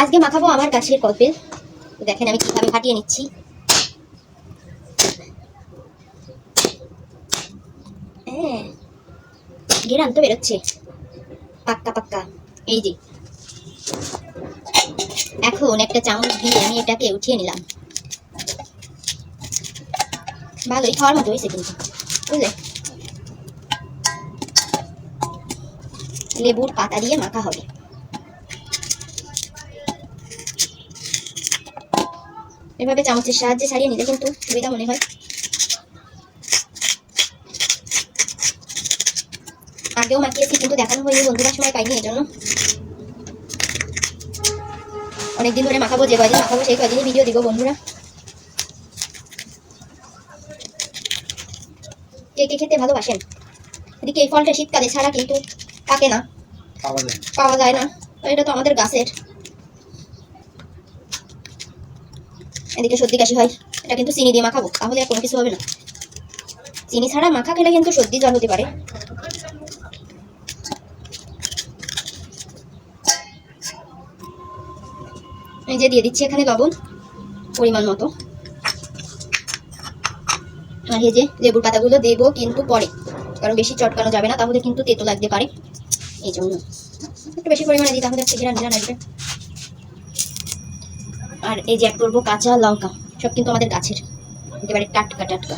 আজকে মাখাবো আমার গাছের কদবেল। দেখেন আমি কিভাবে ফাটিয়ে নিচ্ছি। হ্যাঁ, ঘেরান তো বেরোচ্ছে পাক্কা পাক্কা। এই যে এখন একটা চামচ দিয়ে আমি এটাকে উঠিয়ে নিলাম। ভালোই খাওয়ার মতো হয়েছে কিন্তু, বুঝলে? লেবুর পাতা দিয়ে মাখা হবে। এভাবে চামচের সাহায্যে ছাড়িয়ে নিলে কিন্তু সুবিধা মনে হয়। আগেও মাখিয়েছি কিন্তু দেখানো হয়নি বন্ধুরা, সময় পাইনি, এই জন্য অনেকদিন ধরে মাখাবো, যে কয়দিন মাখাবো সেই কয়দিনই ভিডিও দিব বন্ধুরা। কে কে খেতে ভালোবাসেন? এদিকে এই ফলটা শীতকালে ছাড়া কিন্তু থাকে না, পাওয়া যায় না। এটা তো আমাদের গাছের। এদিকে সর্দি কাশি হয়, এটা কিন্তু চিনি দিয়ে মাখাবো, তাহলে আর কোনো কিছু হবে না। চিনি ছাড়া মাখা খেলে কিন্তু সর্দি জ্বর হতে পারে। এই যে দিয়ে দিচ্ছি এখানে লবণ পরিমাণ মতো। আর এই যে লেবুর পাতাগুলো দেবো কিন্তু পরে, কারণ বেশি চটকানো যাবে না, তাহলে কিন্তু তেতো লাগতে পারে। এই জন্য একটু বেশি পরিমাণে দিই, তাহলে ঘেরান ঘেরান আসবে। আর এই যে এক করবো কাঁচা লঙ্কা, সব কিন্তু আমাদের গাছের, একেবারে টাটকা টাটকা।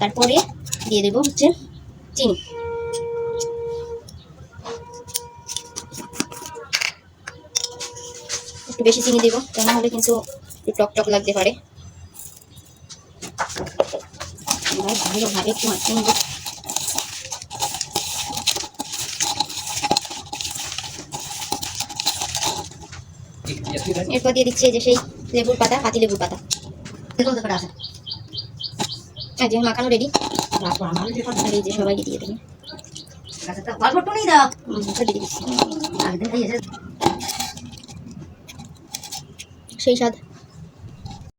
তারপরে দিয়ে দেবো হচ্ছে চিনি। একটু বেশি চিনি দেবো, তা না হলে কিন্তু টক টক লাগতে পারে। ভালোভাবে একটু মাখিয়ে নেবো। এরপর দিয়ে দিচ্ছি এই যে সেই লেবুর পাতা, পাতি লেবুর পাতা। যে মাখানো রেডি। আর এই যে সবাইকে দিয়ে দেবেন। সেই স্বাদ।